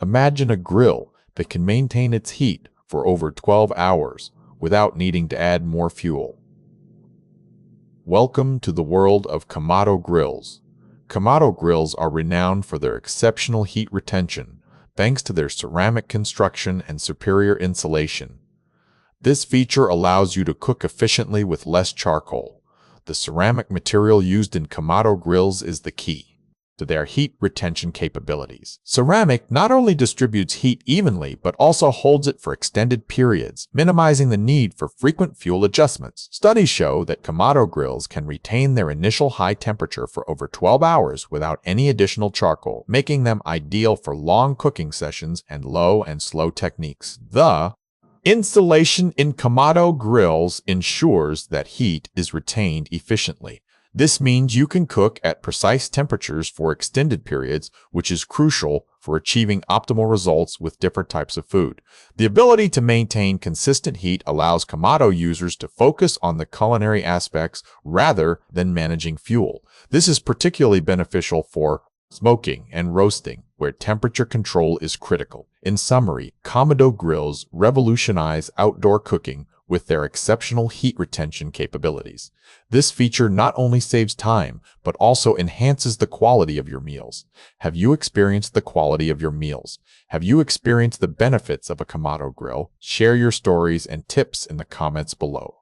Imagine a grill that can maintain its heat for over 12 hours without needing to add more fuel. Welcome to the world of Kamado grills. Kamado grills are renowned for their exceptional heat retention, thanks to their ceramic construction and superior insulation. This feature allows you to cook efficiently with less charcoal. The ceramic material used in Kamado grills is the key to their heat retention capabilities. Ceramic not only distributes heat evenly, but also holds it for extended periods, minimizing the need for frequent fuel adjustments. Studies show that Kamado grills can retain their initial high temperature for over 12 hours without any additional charcoal, making them ideal for long cooking sessions and low and slow techniques. The insulation in Kamado grills ensures that heat is retained efficiently. This means you can cook at precise temperatures for extended periods, which is crucial for achieving optimal results with different types of food. The ability to maintain consistent heat allows Kamado users to focus on the culinary aspects rather than managing fuel. This is particularly beneficial for smoking and roasting, where temperature control is critical. In summary, Kamado grills revolutionize outdoor cooking with their exceptional heat retention capabilities. This feature not only saves time, but also enhances the quality of your meals. Have you experienced the quality of your meals? Have you experienced the benefits of a Kamado grill? Share your stories and tips in the comments below.